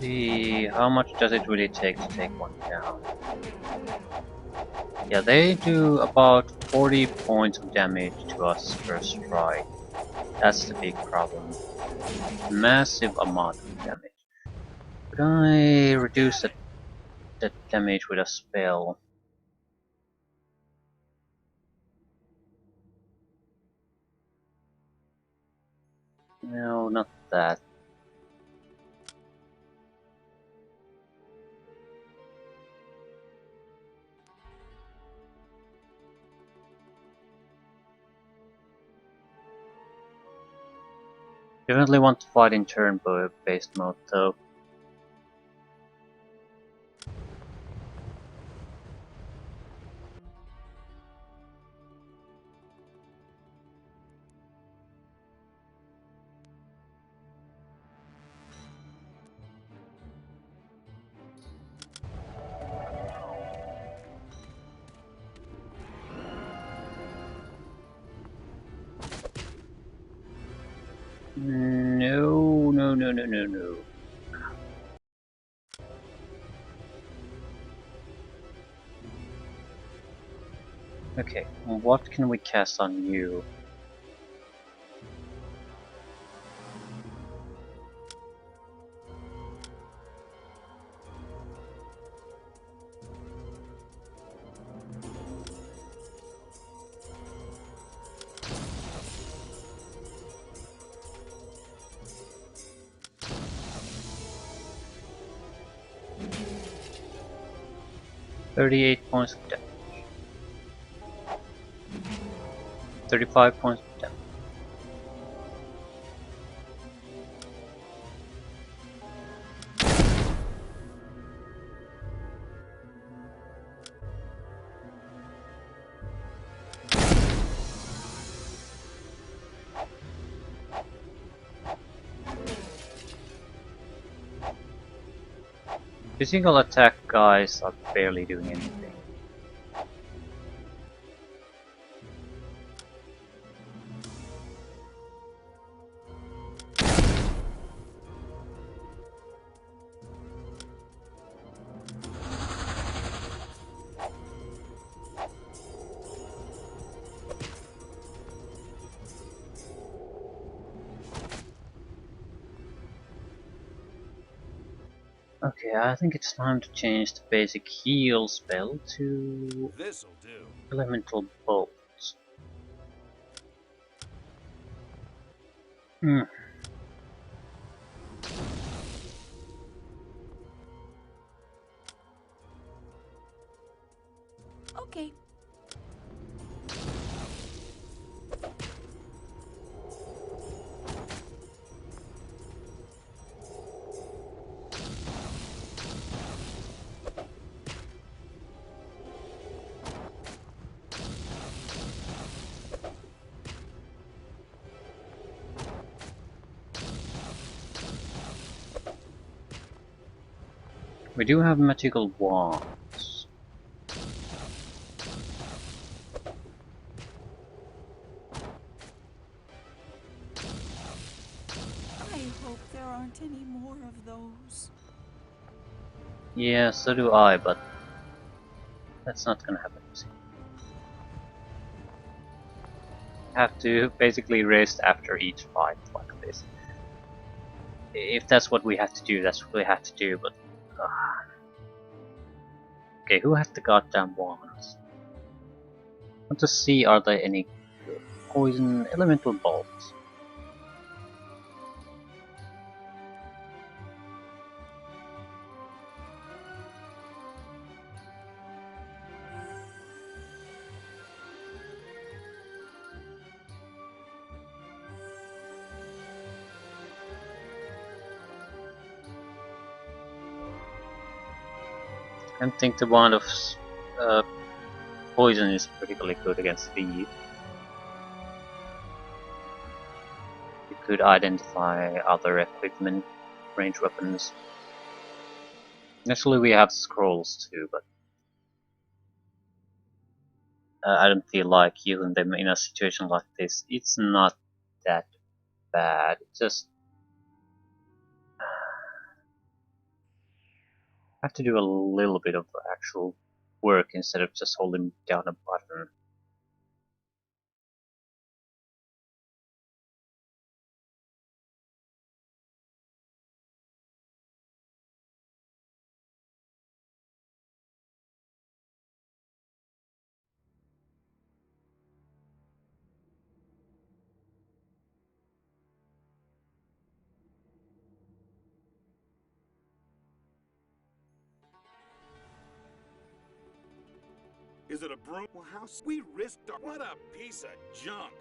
see, how much does it really take to take one down? Yeah, they do about 40 points of damage to us per strike. That's the big problem. Massive amount of damage. Could I reduce that damage with a spell? No, not that. Definitely want to fight in turn-based mode though. No, no, no, no, no, no. Okay, what can we cast on you? $38 points of damage. 35 points of damage. Physical attack guys are barely doing anything. Okay, I think it's time to change the basic heal spell to This'll do. Elemental Bolt. Hmm. Okay. We do have magical wands. I hope there aren't any more of those. Yeah, so do I, but that's not gonna happen. Have to basically rest after each fight like this. If that's what we have to do, that's what we have to do, but... Okay, who has the goddamn wands? I want to see, are there any poison elemental bolts? I don't think the wand of uh, poison is particularly good against these. You could identify other equipment, range weapons. Actually, we have scrolls too, but I don't feel like using them in a situation like this. It's not that bad. It's just have to do a little bit of actual work instead of just holding down a button. Is it a broom? Well, how we risked our... What a piece of junk!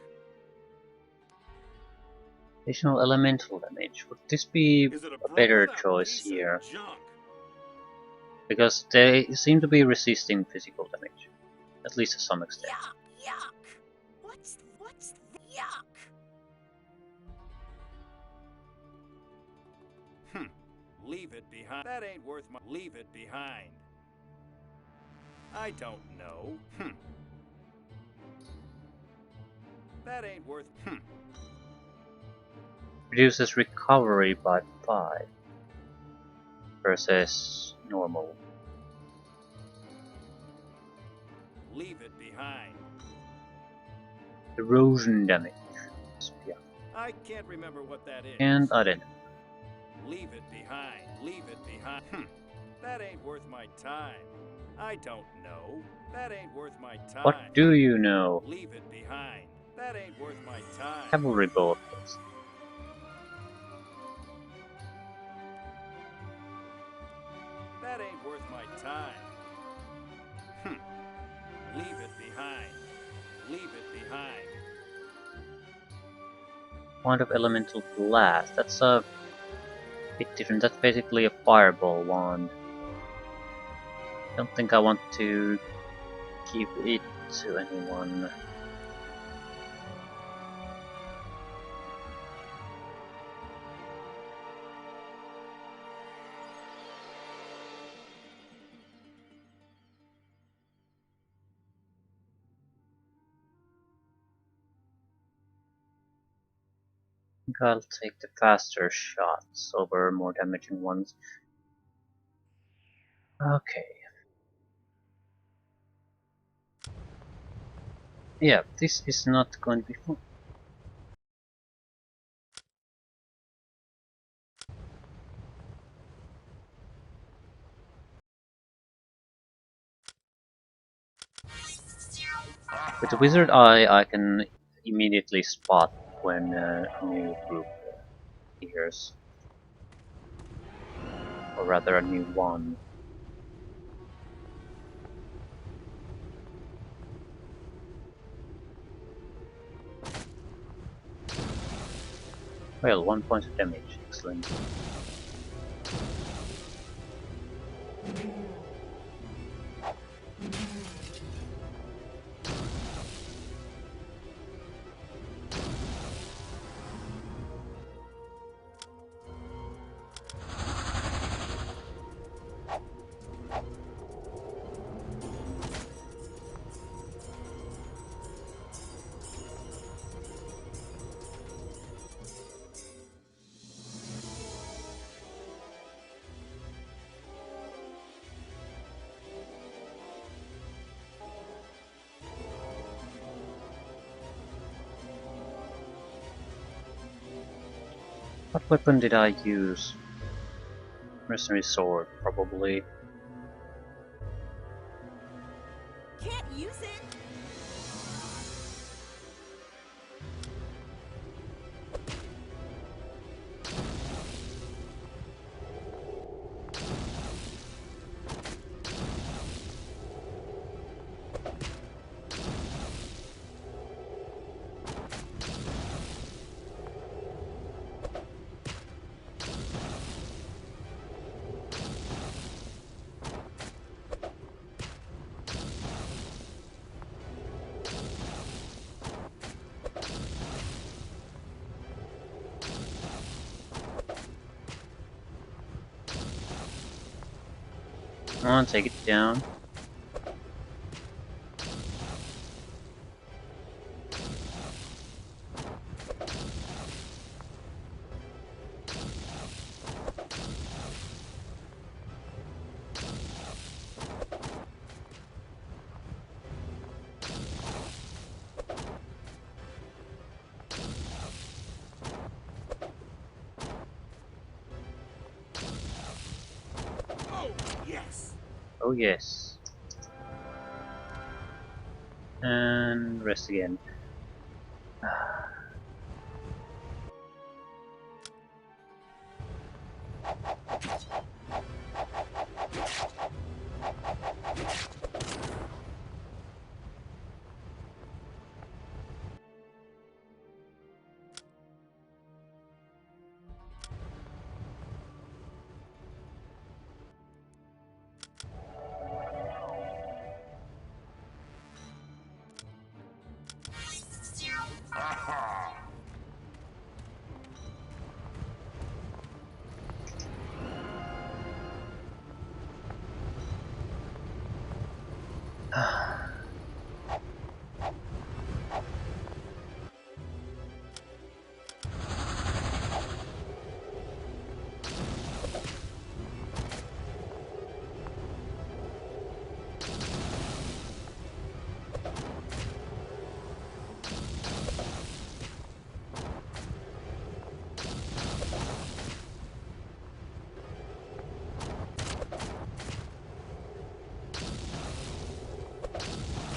Additional elemental damage. Would this be Is it a a broom? better What a choice piece here? of junk! Because they seem to be resisting physical damage. At least to some extent. Yuck! Yuck! What's yuck? Leave it behind. That ain't worth my... Leave it behind. I don't know. That ain't worth... Reduces recovery by 5 versus normal. Leave it behind. Erosion damage. Yeah. I can't remember what that is. And identity. Leave it behind. Leave it behind. That ain't worth my time. I don't know. That ain't worth my time. What do you know? Leave it behind. That ain't worth my time. Cavalry bullets. That ain't worth my time. Leave it behind. Leave it behind. Wand of Elemental Blast. That's a bit different. That's basically a fireball wand. Don't think I want to give it to anyone. I think I'll take the faster shots over more damaging ones. Okay. Yeah, this is not going to be fun. With the Wizard Eye, I can immediately spot when a new group appears. Or rather, a new one. Well, 1 point of damage. Excellent. What weapon did I use? Mercenary sword, probably. Can't use it. Come on, take it down. Oh yes. And rest again.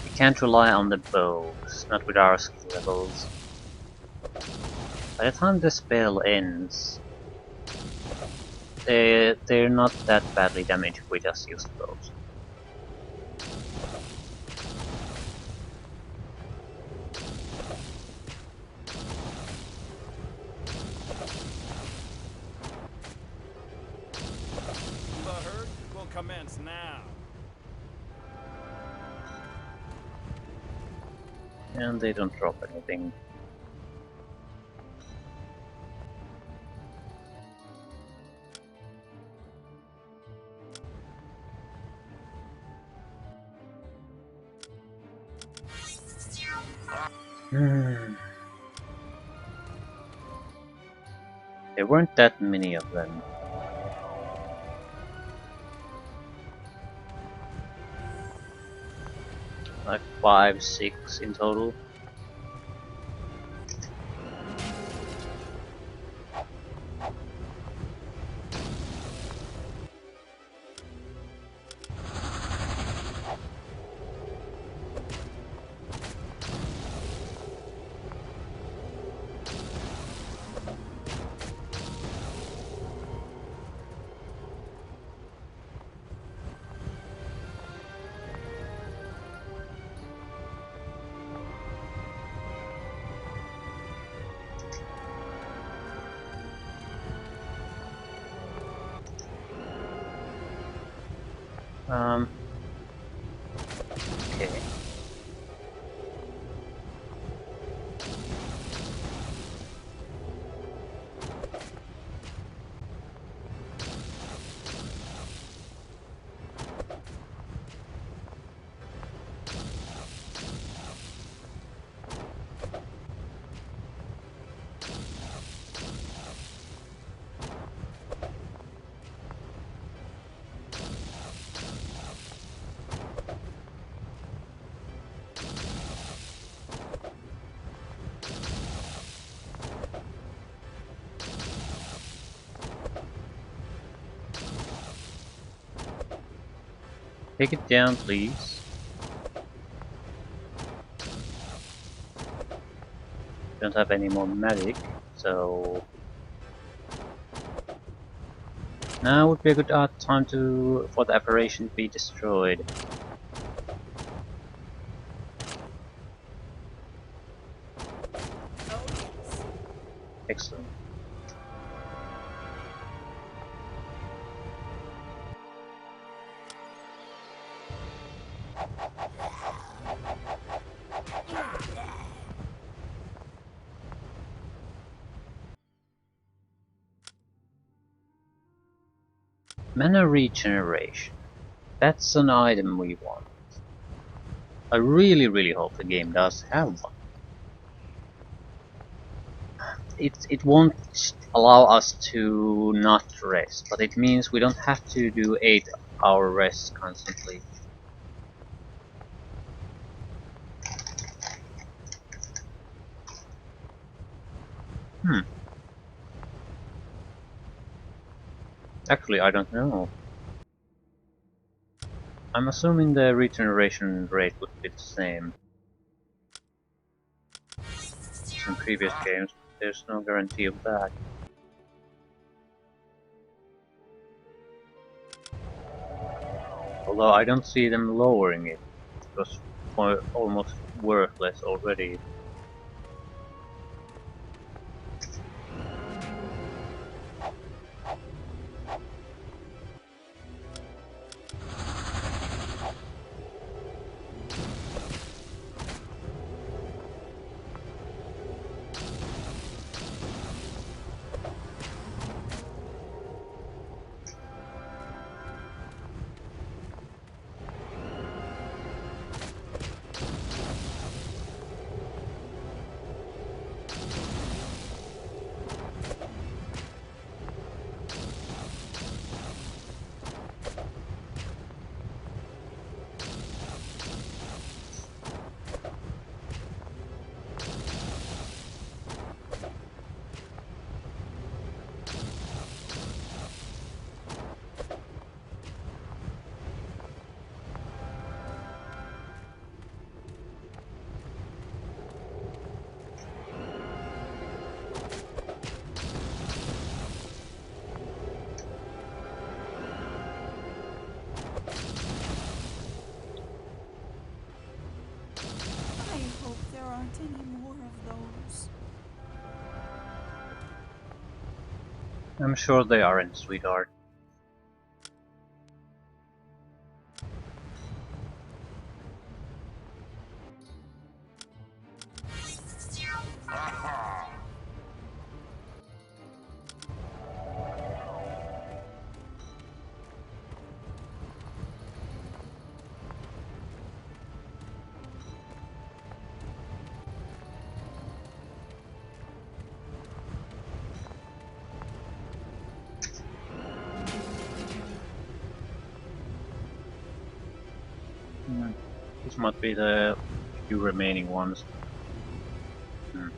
We can't rely on the bows, not with our skill levels. By the time the spell ends, they're not that badly damaged if we just use the bows. The herd will commence now. And they don't drop anything. Hmm. There weren't that many of them. Like 5, 6 in total. Um, okay. Take it down, please. Don't have any more magic, so now would be a good time for the apparition to be destroyed. Oh, yes. Excellent. Mana regeneration. That's an item we want. I really hope the game does have one. It won't allow us to not rest, but it means we don't have to do 8-hour rests constantly. Hmm. Actually, I don't know. I'm assuming the regeneration rate would be the same as in previous games, but there's no guarantee of that. Although I don't see them lowering it, because it's almost worthless already. I hope there aren't any more of those. I'm sure they aren't, sweetheart. Hmm. This might be the few remaining ones. Hmm.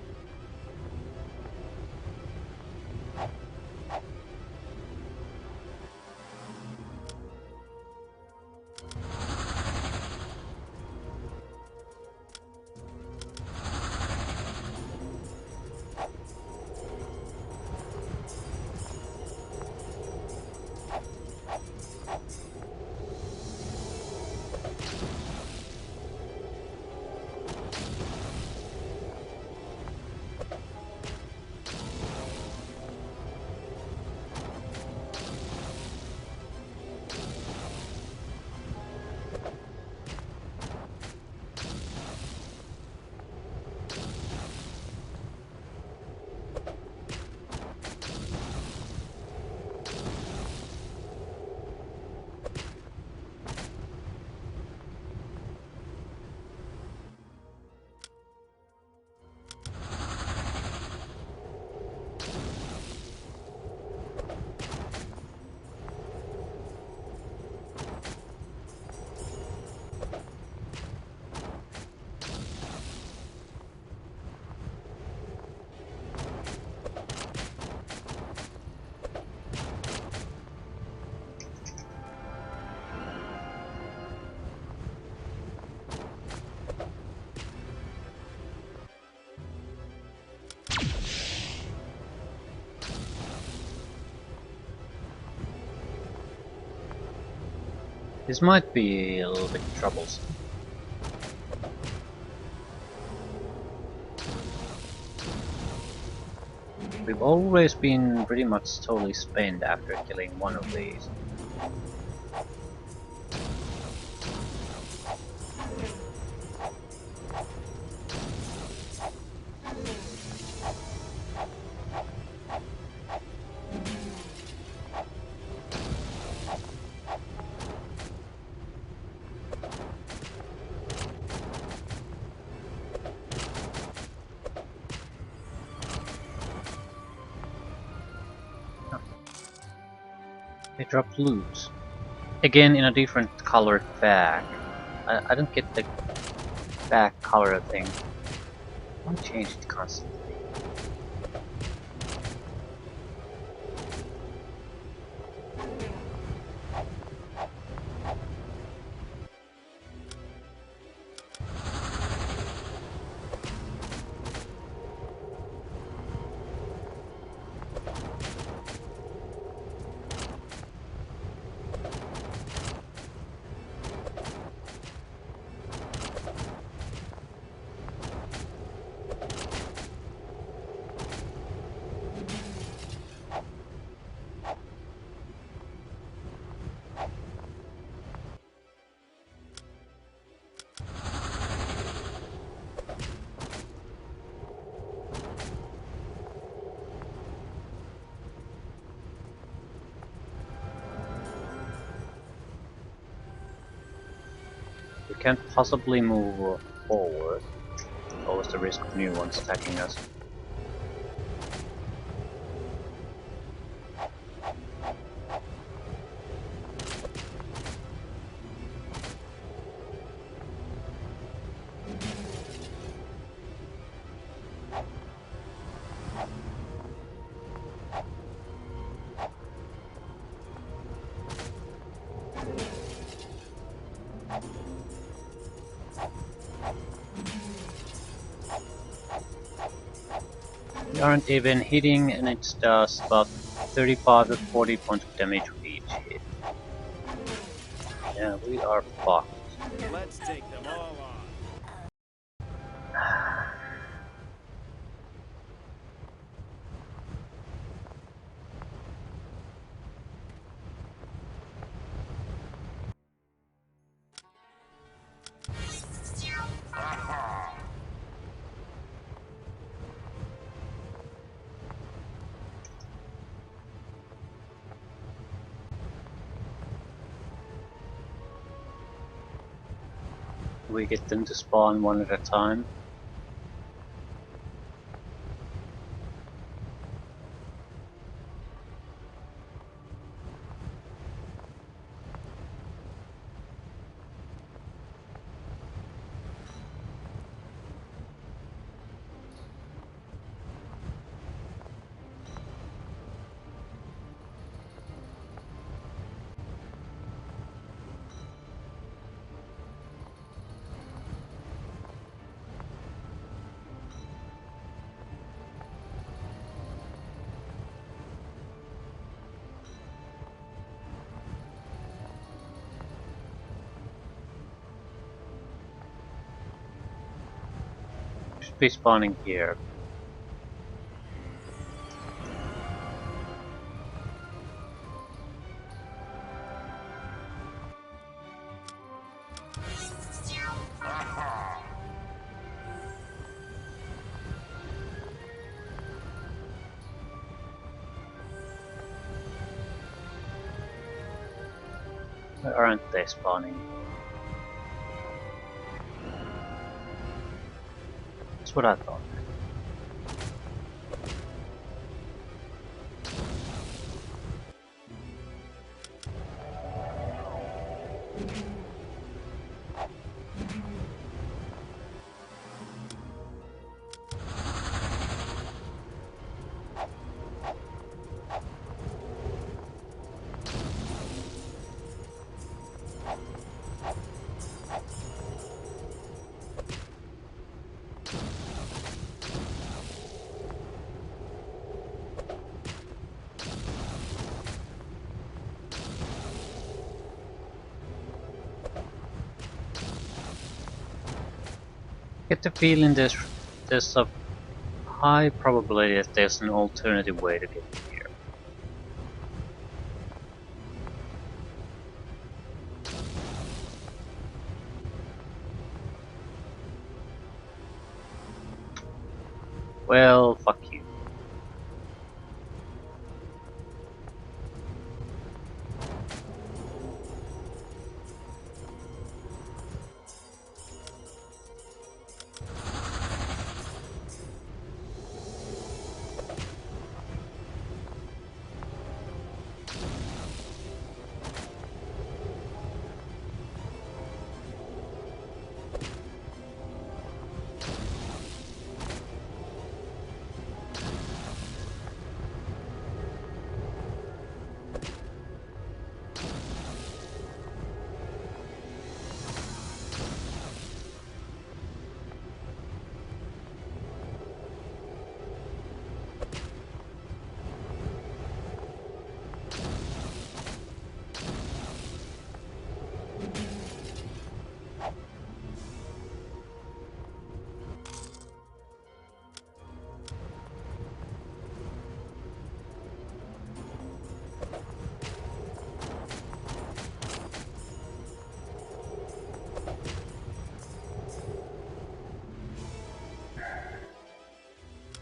This might be a little bit troublesome. We've always been pretty much totally spent after killing one of these. They dropped loot. Again in a different colored bag. I don't get the bag color thing. Why change it constantly? can't possibly move forward. Always the risk of new ones attacking us. We aren't even hitting, and it does about 35 to 40 points of damage with each hit. Yeah, we are fucked. Let's take them all on. We get them to spawn one at a time. Should be spawning here. Why aren't they spawning? That's what I thought. Get the feeling there's a high probability that there's an alternative way to get here. Well, fuck you.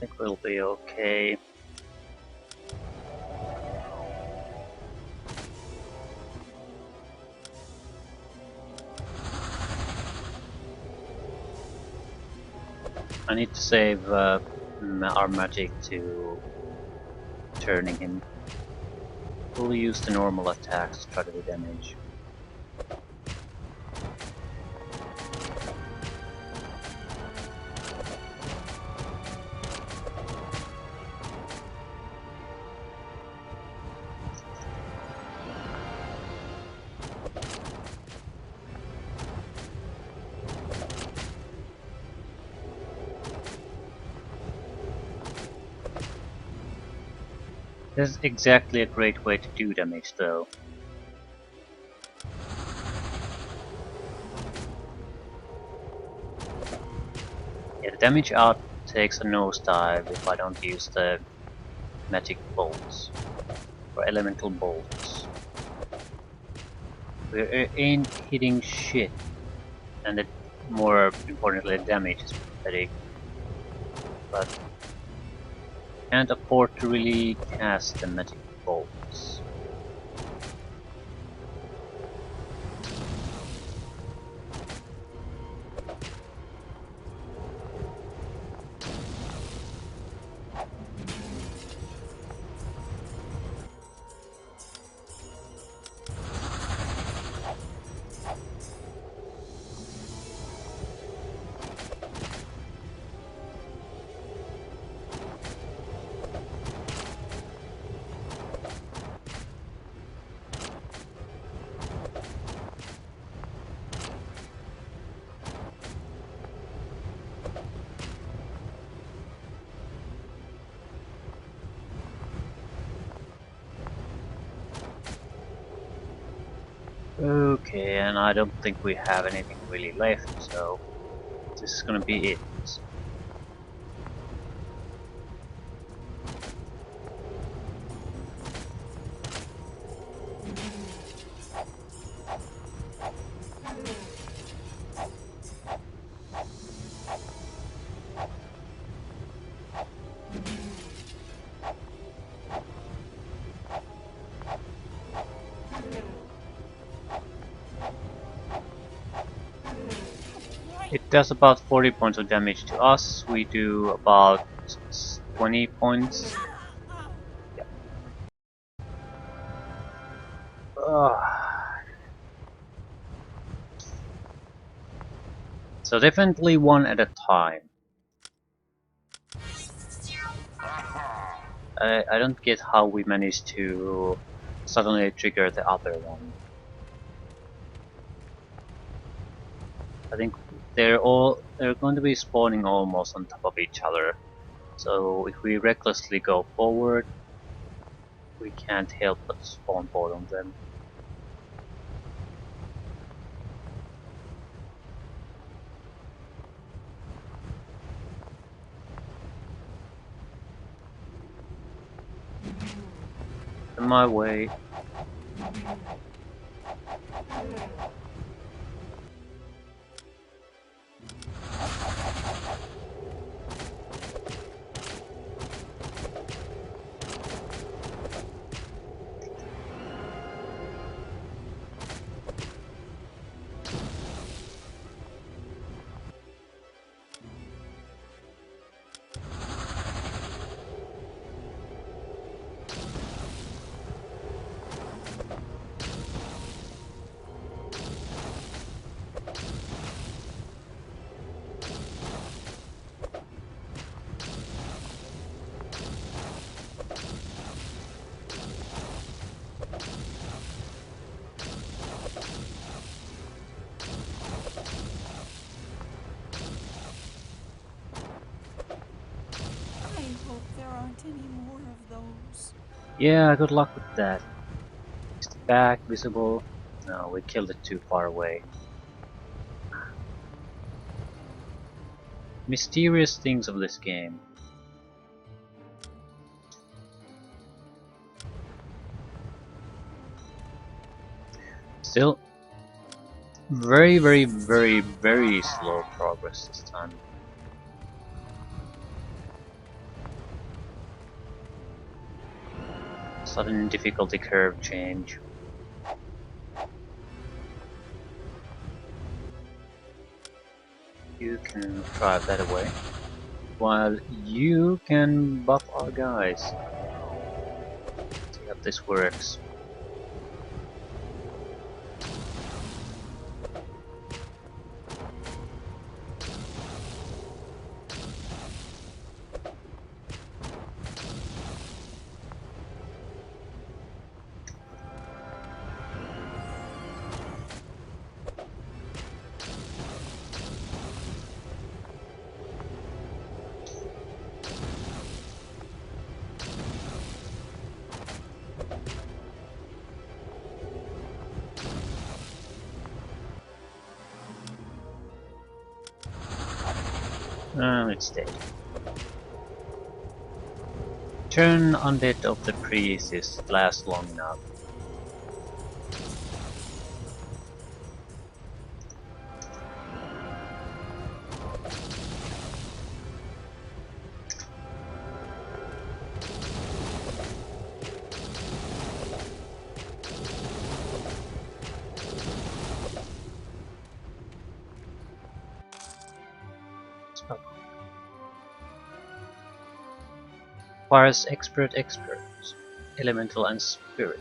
I think we'll be okay. I need to save our magic to turning him. We'll use the normal attacks to try to do damage. This is exactly a great way to do damage though. Yeah, the damage out takes a nosedive if I don't use the magic bolts or elemental bolts. We ain't hitting shit, and more importantly, the damage is pathetic. But can't afford to really cast the magic bolts. Okay, and I don't think we have anything really left, so this is gonna be it. It does about 40 points of damage to us, we do about 20 points. Yeah. So definitely one at a time. I don't get how we managed to suddenly trigger the other one. I think they're going to be spawning almost on top of each other. So if we recklessly go forward, we can't help but spawn both of them. In my way. I hope there aren't any more of those. Yeah, good luck with that. Is the back visible? No, we killed it too far away. Mysterious things of this game. Still, very, very, very, very slow progress this time. Sudden difficulty curve change. You can drive that away. while you can buff our guys. See how this works. It's dead. Turn undead of the priest last long enough. Spell. Requires expert, elemental and spirit.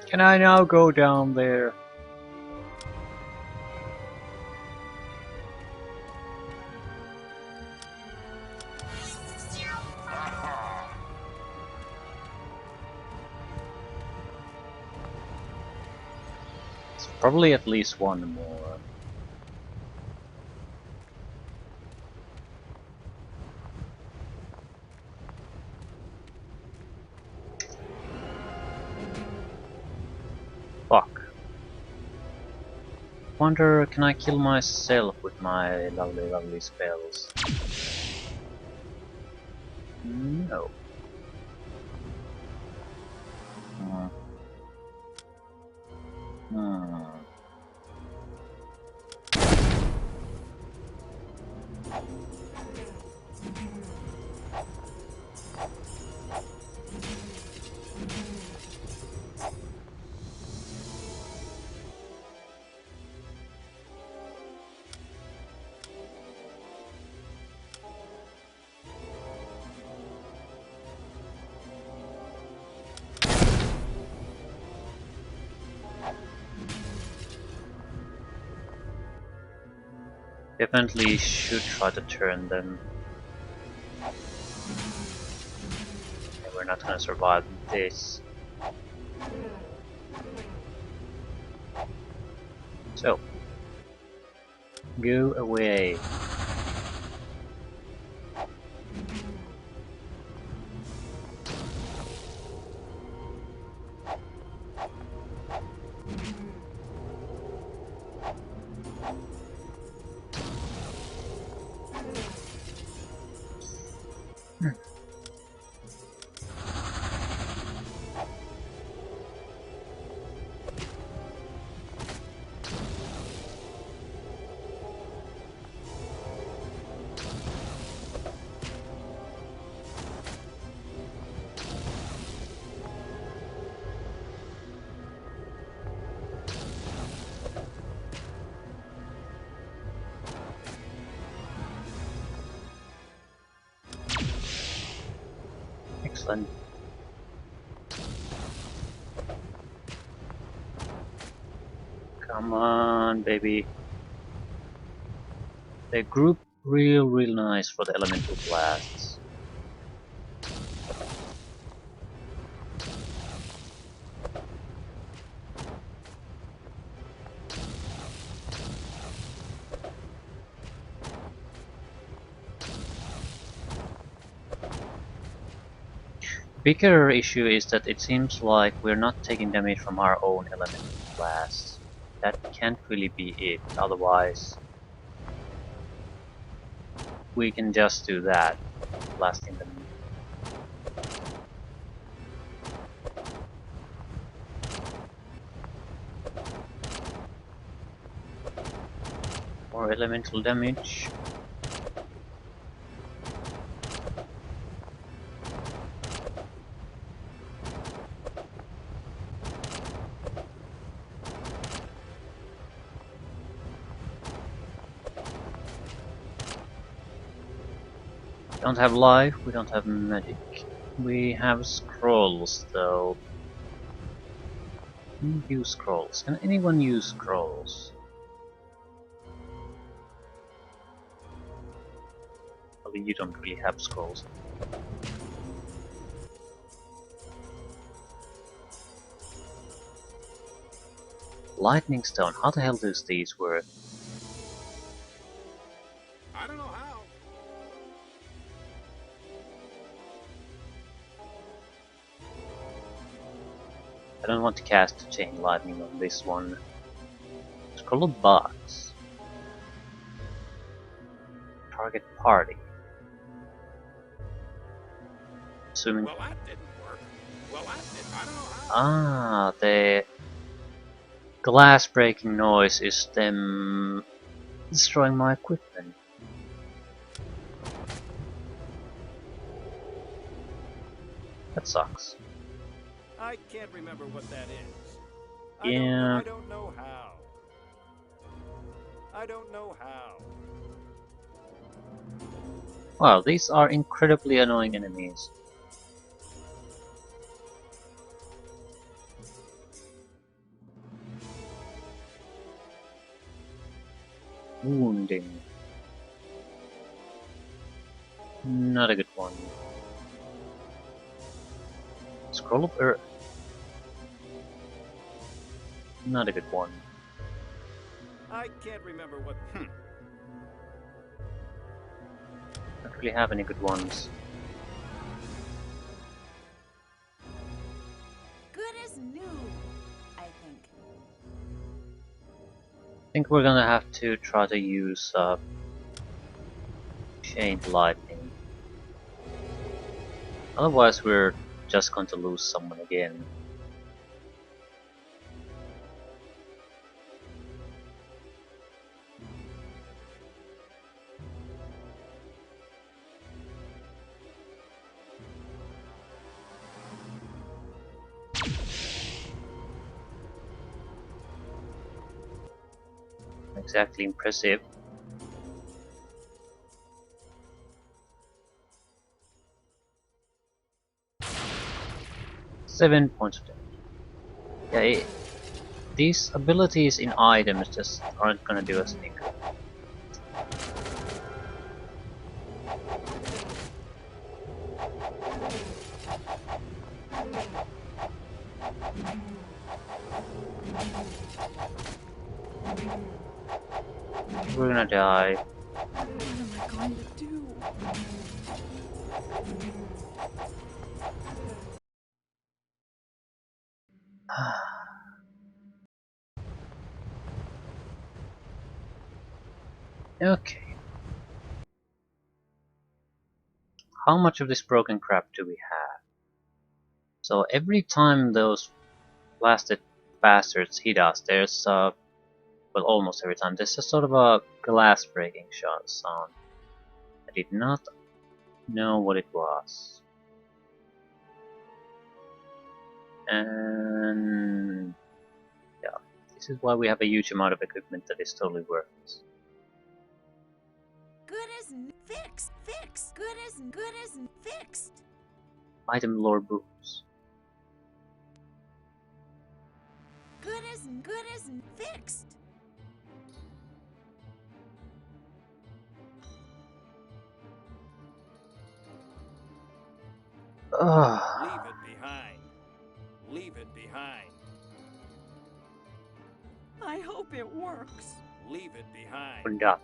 Can I now go down there? It's probably at least one more. Fuck. Wonder, can I kill myself with my lovely spells? No. Hmm. Hmm. Definitely should try to turn them. Yeah, we're not gonna survive this. So, go away. Excellent. Come on, baby. They group real nice for the elemental blasts. Bigger issue is that it seems like we're not taking damage from our own elemental blasts. That can't really be it, otherwise we can just do that, blasting them. More elemental damage. don't have life, we don't have magic. We have scrolls though. Use scrolls. Can anyone use scrolls? Well, you don't really have scrolls. Lightning stone. How the hell does these work? I don't know how. I don't want to cast chain lightning on this one. Scroll of box. Target party. Assuming. Well, that didn't work. Well, that did. I don't know how. Ah, the glass breaking noise is them destroying my equipment. That sucks. I can't remember what that is. Yeah. I don't know how. I don't know how. Wow, these are incredibly annoying enemies. Wounding. Not a good one. Scroll of Earth. Not a good one. I can't remember what. Don't really have any good ones. Good as new, I think. I think we're gonna have to try to use chained lightning. Otherwise we're just going to lose someone again. Exactly impressive. Seven points of damage. Yeah, these abilities in items just aren't gonna do us any good. We're gonna die. What am I going to do? Okay. How much of this broken crap do we have? So every time those blasted bastards hit us, there's well, almost every time, there's a sort of a glass breaking shot sound. I did not know what it was. And yeah, this is why we have a huge amount of equipment that is totally worthless. Good as fixed. Fixed. Good as fixed. Item lore books. Good as fixed. Ugh. Leave it behind. Leave it behind. I hope it works. Leave it behind. Forgot.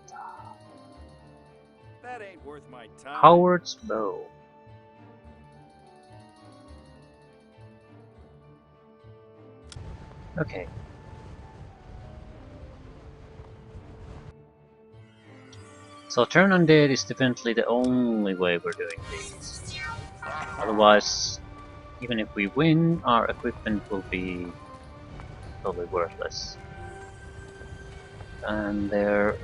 That ain't worth my time. Howard's bow. Okay. So turn undead is definitely the only way we're doing these. Otherwise, even if we win, our equipment will be totally worthless. And they're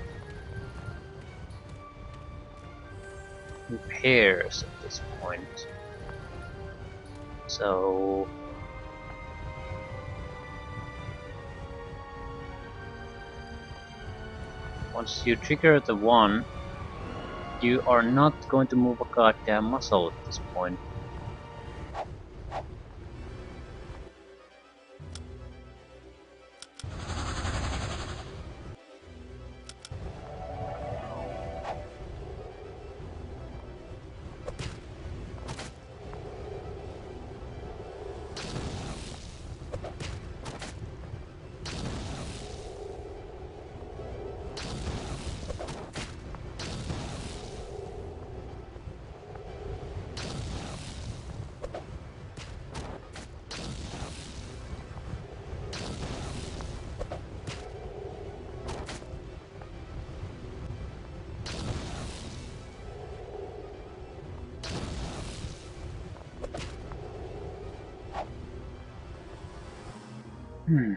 in pairs at this point. So once you trigger the one, You are not going to move a goddamn muscle at this point. Hmm.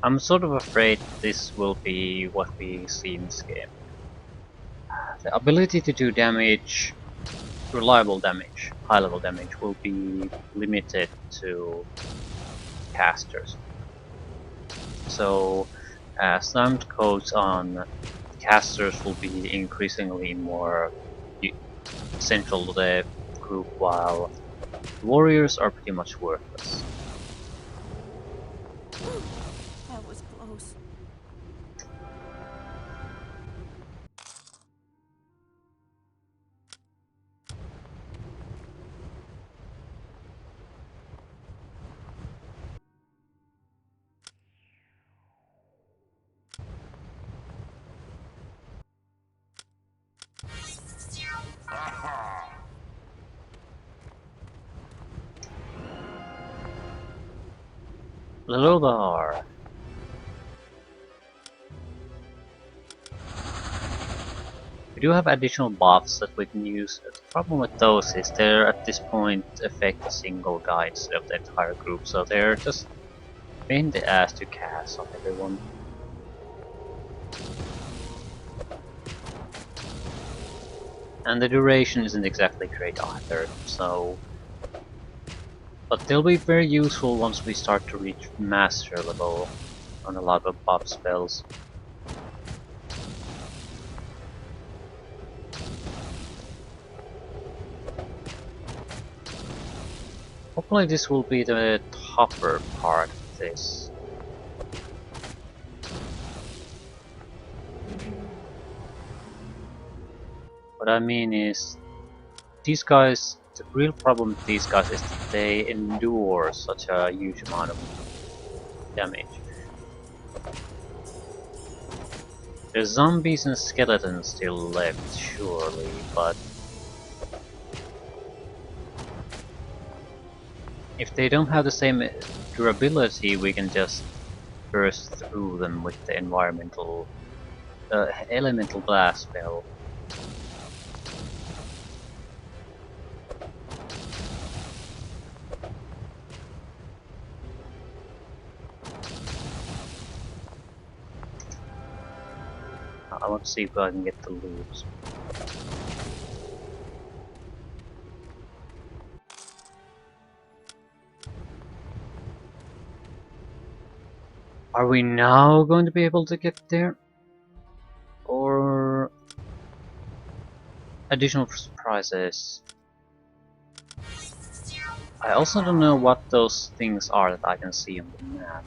I'm sort of afraid this will be what we see in this game. The ability to do damage, reliable damage, high level damage, will be limited to casters. So as time goes on, casters will be increasingly more central to the group, while warriors are pretty much worthless. That was close. Little bar. We do have additional buffs that we can use. The problem with those is they're at this point affect a single guy instead of the entire group, so they're just pain in the ass to cast on everyone. And the duration isn't exactly great either, so... But they'll be very useful once we start to reach master level on a lot of buff spells. Hopefully this will be the tougher part of this. What I mean is, these guys, the real problem with these guys is that they endure such a huge amount of damage. There's zombies and skeletons still left, surely, but if they don't have the same durability, we can just burst through them with the elemental blast spell. I want to see if I can get the loot. Are we now going to be able to get there? Or additional surprises? I also don't know what those things are that I can see on the map.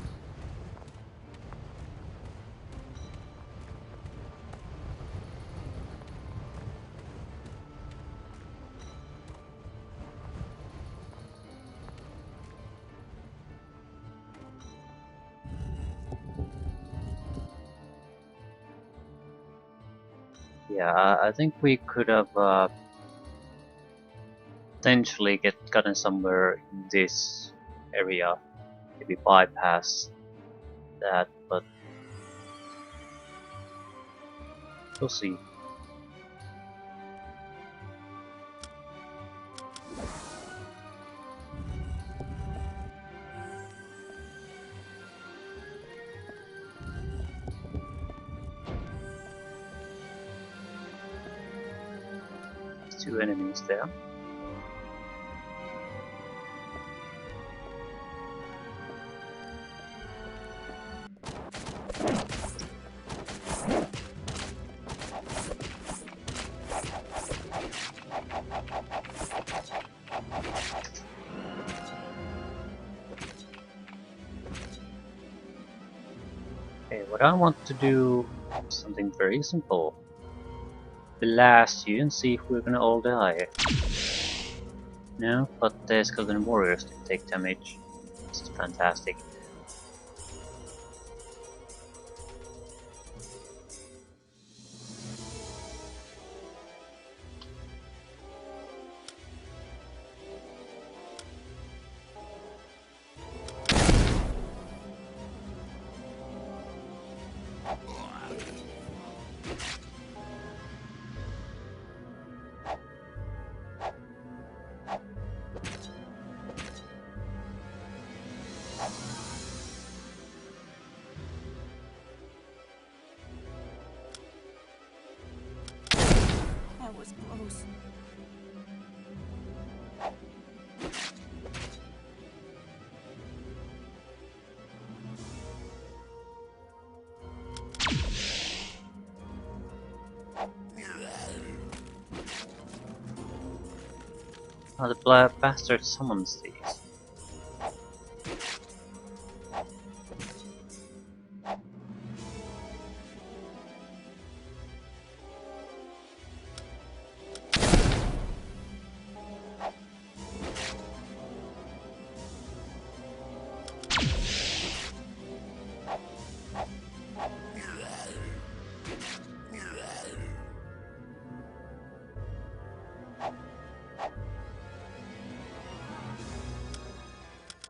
Yeah, I think we could have potentially gotten somewhere in this area, maybe bypass that, but we'll see. 2 enemies there. Okay, what I want to do is something very simple. Blast you and see if we're gonna all die. No, but the skeleton warriors did take damage. This is fantastic. That was close. Oh, the black bastard summons these.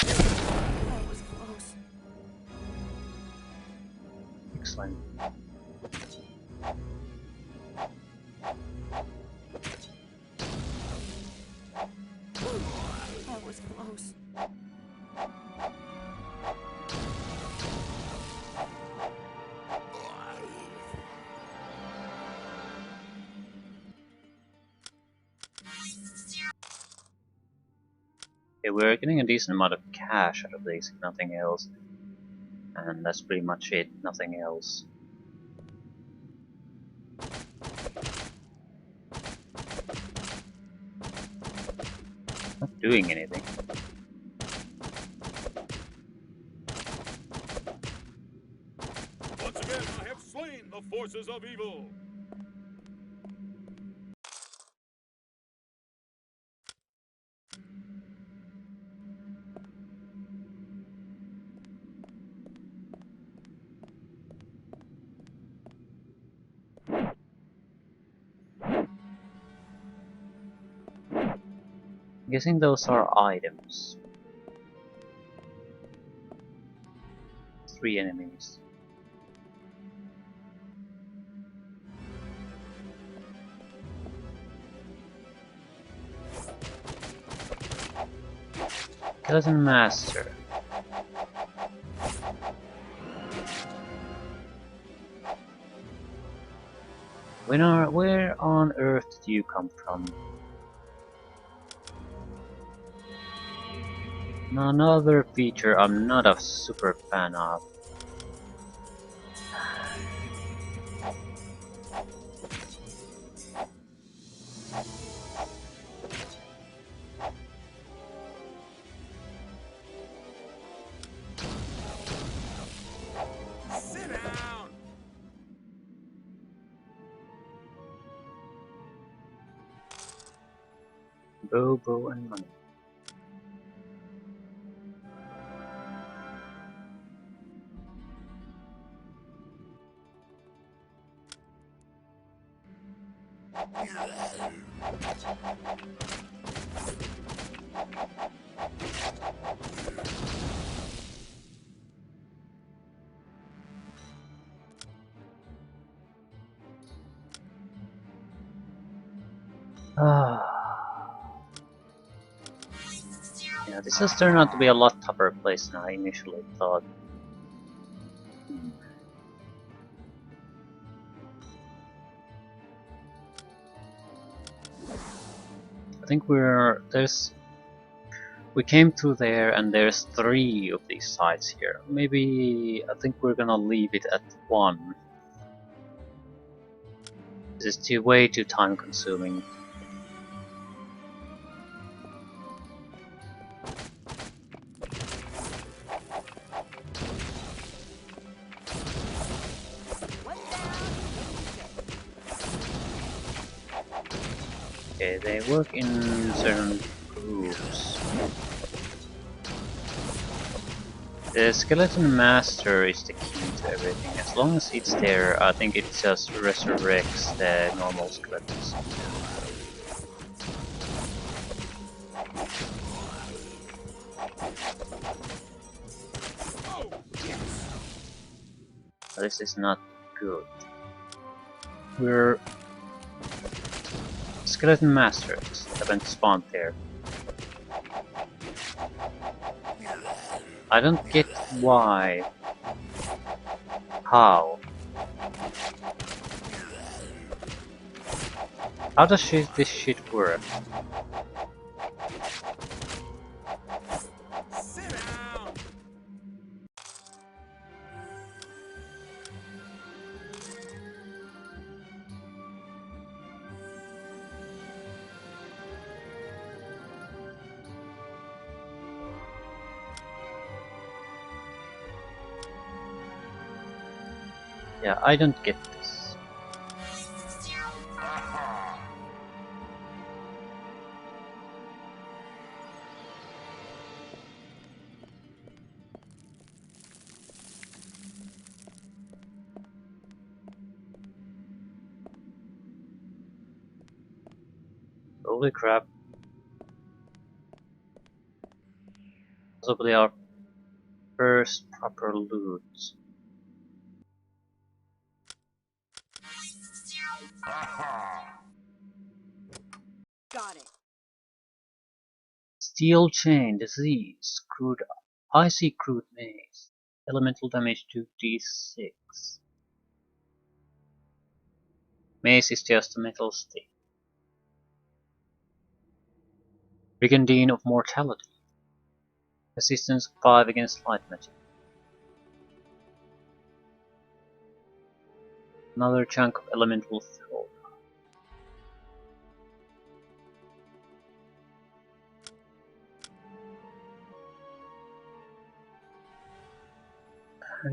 That was close. Excellent. That was close. Okay, we're getting a decent amount of cash out of these, if nothing else. And that's pretty much it, nothing else. Not doing anything. Once again, I have slain the forces of evil. I'm guessing those are items. 3 enemies. Skeleton Master. Where on earth do you come from? Another feature I'm not a super fan of. Sit down. Bow and money. Yeah, this has turned out to be a lot tougher place than I initially thought. think we came through there and there's 3 of these sites here. Maybe I think we're gonna leave it at 1. This is way too time consuming. Okay, they work in certain groups. The Skeleton Master is the key to everything. As long as it's there, I think it just resurrects the normal skeletons. This is not good. We're Skeleton Masters haven't spawned there. I don't get why. How? How does this shit work? Sit down. Yeah, I don't get this. Holy crap. Possibly our first proper loot. Got it. Steel Chain, Disease, Crude, Icy Crude Maze, Elemental damage 2d6. Mace is just a metal stick. Brigandine of Mortality. Resistance 5 against light magic. Another chunk of elemental fuel.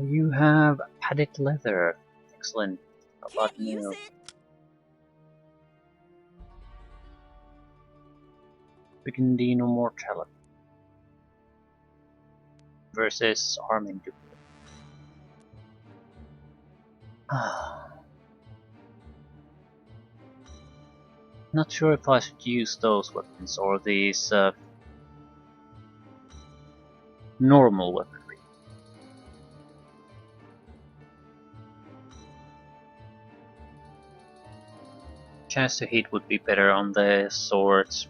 You have padded leather. Excellent. How about Can't use new? it. Brigandine of Mortality. Versus Arming Duplicate. Not sure if I should use those weapons or these normal weaponry. Chance to hit would be better on the swords.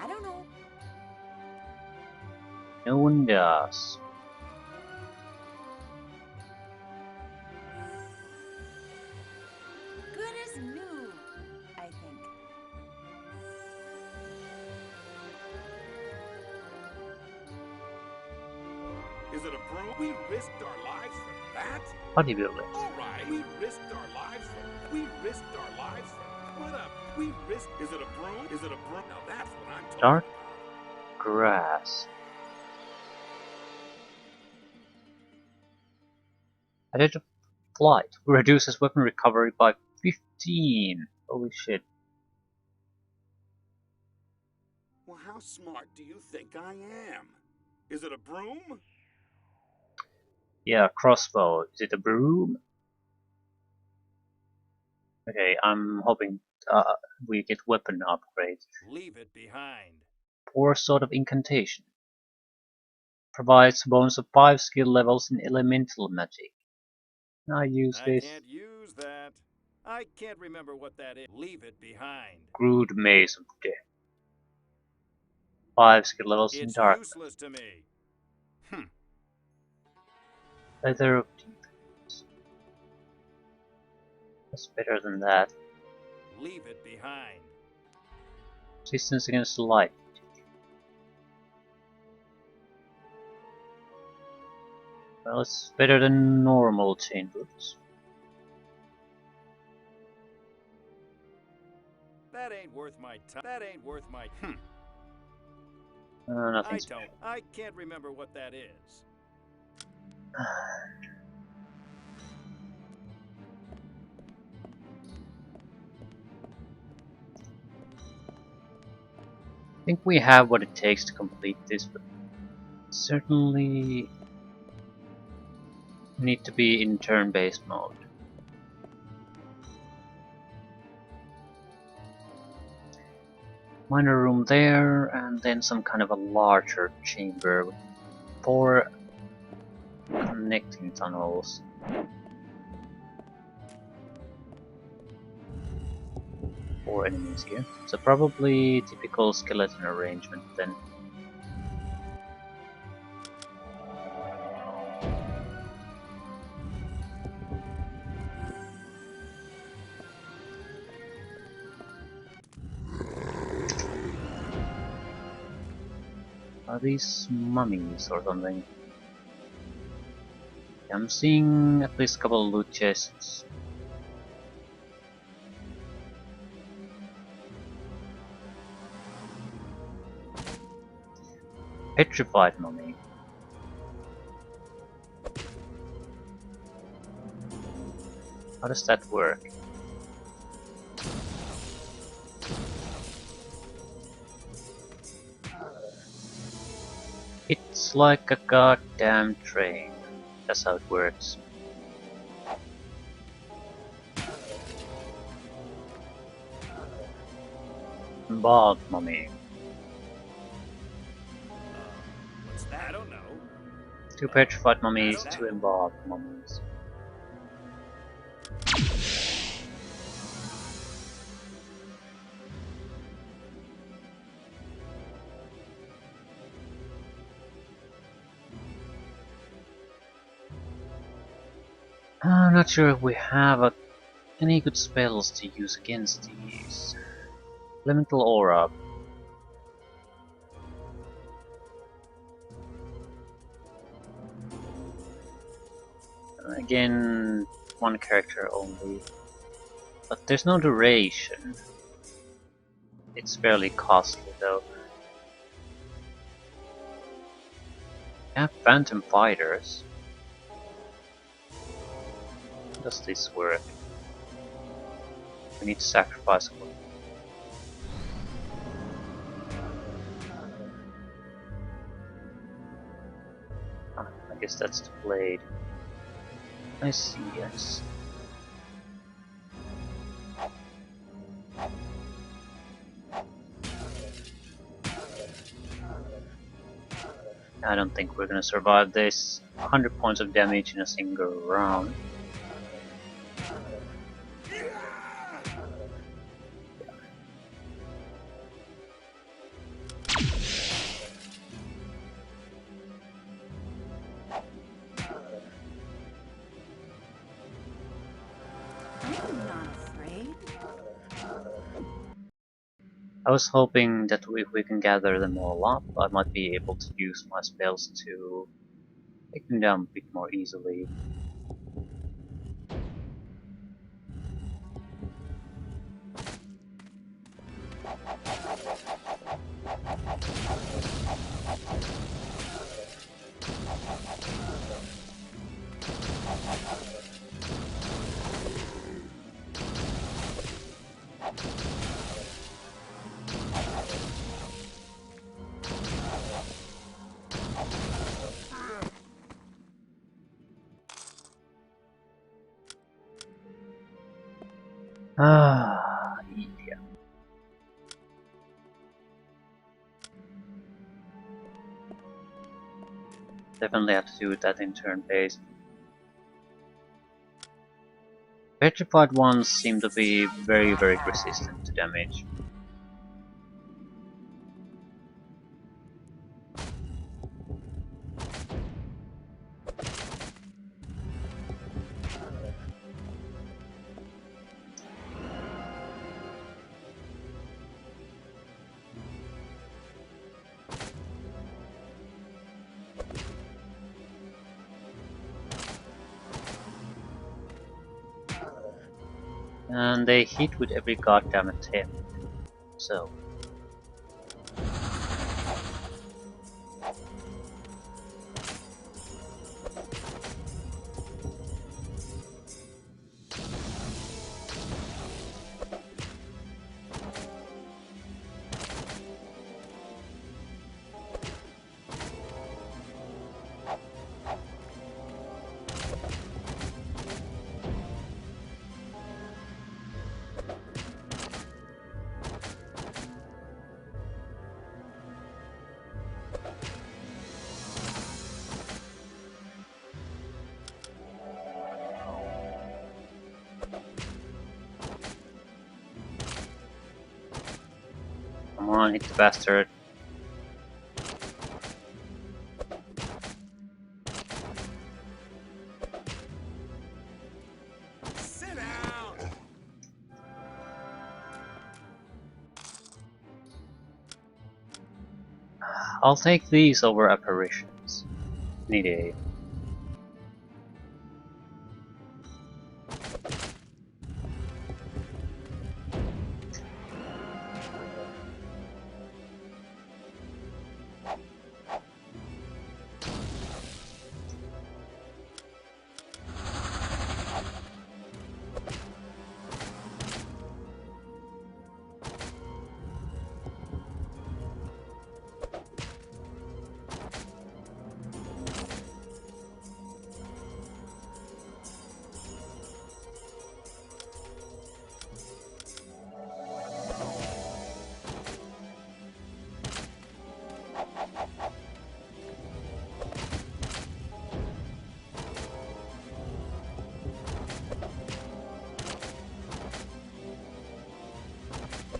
I don't know. No one does. Good as new, I think. Is it a broom? We risked our lives for that? Bodybuilding. All right. We risked our lives for. We risked our lives for. What up? We risked. Is it a broom? Is it a broom? Now that's what I'm talking Dark about. grass. Added flight. Reduces weapon recovery by 15. Holy shit. Well, how smart do you think I am? Is it a broom? Yeah, crossbow. Is it a broom? Okay, I'm hoping we get weapon upgrades. Leave it behind. Poor sort of incantation. Provides bonus of 5 skill levels in elemental magic. Can I use I this? can't use that. I can't remember what that is. Leave it behind. Crude maze of death. 5 skill levels in It's dark. useless to me. Leather of defense. That's better than that. Leave it behind. Resistance against light. Well, it's better than normal chain boots. That ain't worth my time. That ain't worth my. Nothing I special. don't. I can't remember what that is. I think we have what it takes to complete this, but certainly need to be in turn-based mode. Minor room there, and then some kind of a larger chamber with 4 connecting tunnels. 4 enemies here. So probably typical skeleton arrangement then. Are these mummies or something? I'm seeing at least a couple of loot chests. Petrified mummy. How does that work? It's like a goddamn train. That's how it works. Bald mummy. What's that? I don't know. 2 petrified I mummies, don't 2 know. embalmed mummies. I'm not sure if we have any good spells to use against these. Elemental Aura. Again, 1 character only. But there's no duration. It's fairly costly though. We have Phantom Fighters. How does this work? We need to sacrifice one. I guess that's the blade. I see, yes. I don't think we're gonna survive this. 100 points of damage in a single round. I'm not afraid. I was hoping that if we can gather them all up, I might be able to use my spells to take them down a bit more easily. Yeah. Definitely have to do that in turn based. Petrified ones seem to be very resistant to damage. And they hit with every goddamn attempt. So, come on, hit the bastard. Sit down! I'll take these over apparitions. Any day.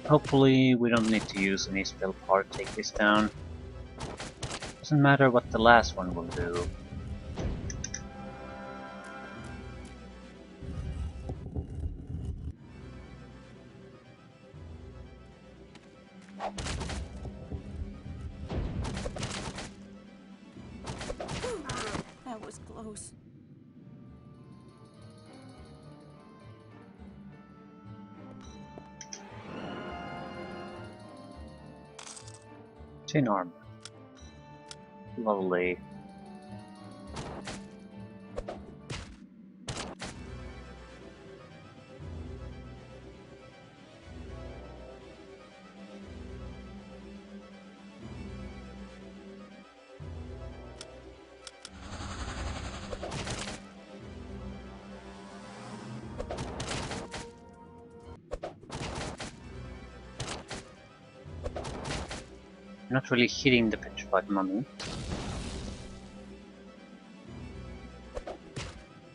Hopefully we don't need to use any spell power to take this down. Doesn't matter what the last one will do. That was close. Tin armor. Lovely. Not really hitting the petrified mummy.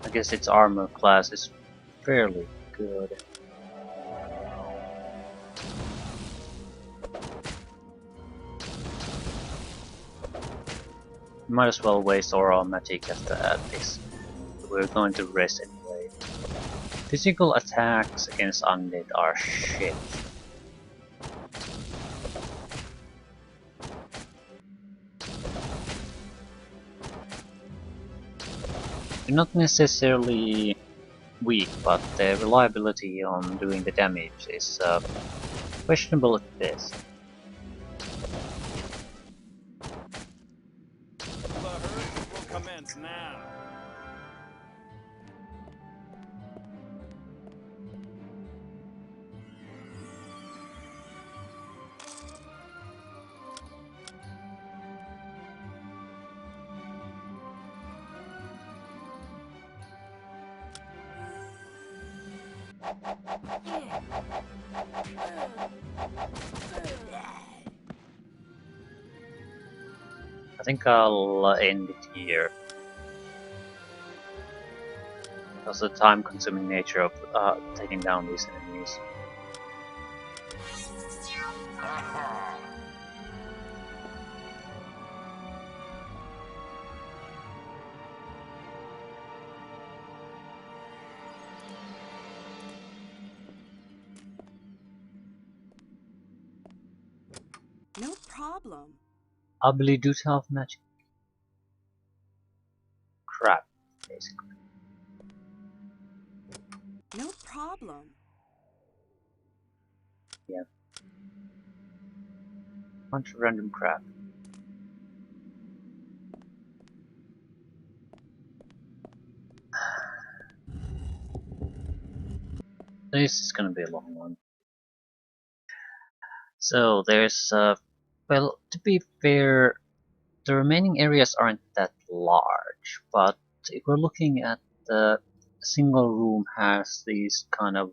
I guess its armor class is fairly good. Might as well waste oral magic at this. We're going to rest anyway. Physical attacks against undead are shit. They're not necessarily weak, but the reliability on doing the damage is questionable at best. The herd will commence now. I think I'll end it here. Because of the time-consuming nature of taking down these enemies. No problem. Ability do have magic. Crap, basically. No problem. Yeah. Bunch of random crap. This is gonna be a long one. So there's well, to be fair, the remaining areas aren't that large, but if we're looking at the single room has these kind of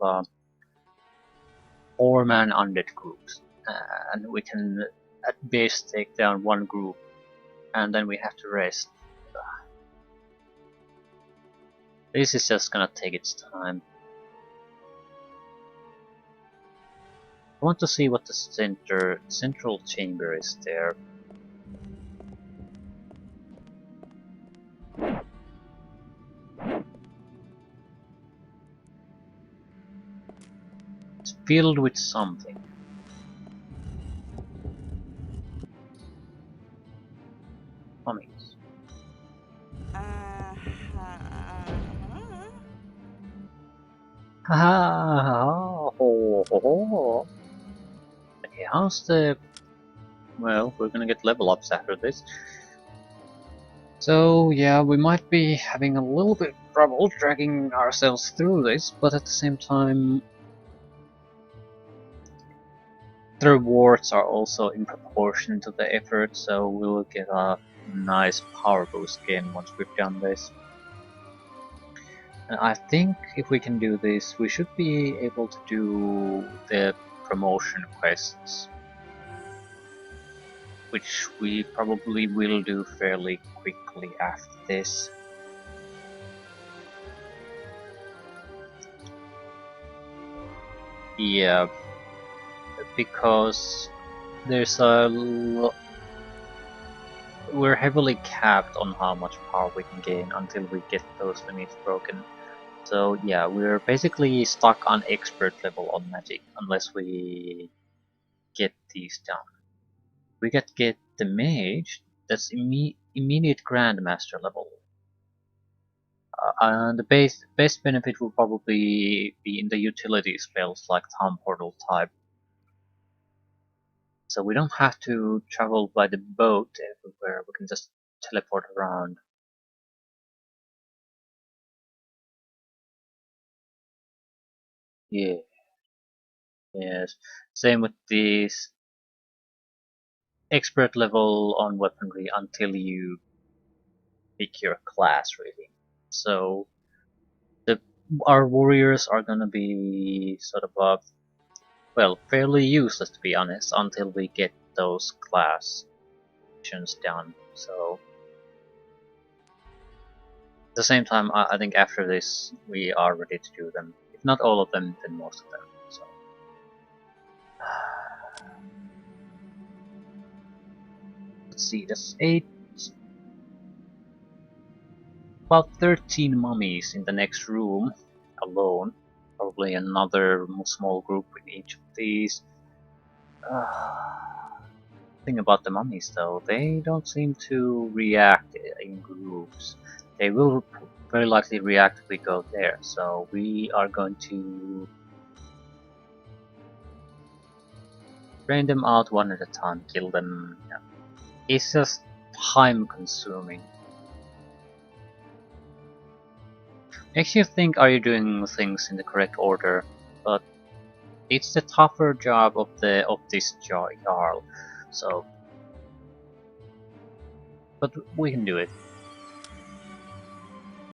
4-man undead groups, and we can at base take down one group, and then we have to rest. This is just gonna take its time. I want to see what the central chamber is there. It's filled with something. Mummies. Ha ho ho. Okay, how's the... Well, we're gonna get level ups after this. So yeah, we might be having a little bit of trouble dragging ourselves through this, but at the same time, the rewards are also in proportion to the effort, so we'll get a nice power boost again once we've done this. And I think if we can do this, we should be able to do the promotion quests, which we probably will do fairly quickly after this. Yeah, because there's we're heavily capped on how much power we can gain until we get those limits broken. So yeah, we're basically stuck on expert level on magic unless we get these done. We get the mage, that's immediate grandmaster level. And the base benefit will probably be in the utility spells like Town Portal type. So we don't have to travel by the boat everywhere, we can just teleport around. Yeah, yes. Same with this expert level on weaponry until you pick your class, really. So the our warriors are gonna be sort of well, fairly useless to be honest until we get those class missions done. So at the same time, I think after this we are ready to do them. If not all of them, then most of them. So let's see, that's 8, about 13 mummies in the next room alone. Probably another small group in each of these. Thing about the mummies though, they don't seem to react in groups. They will very likely react if we go there, so we are going to drain them out one at a time, kill them. Yeah. It's just time consuming. Makes you think, are you doing things in the correct order? But it's the tougher job of this Jarl, so but we can do it.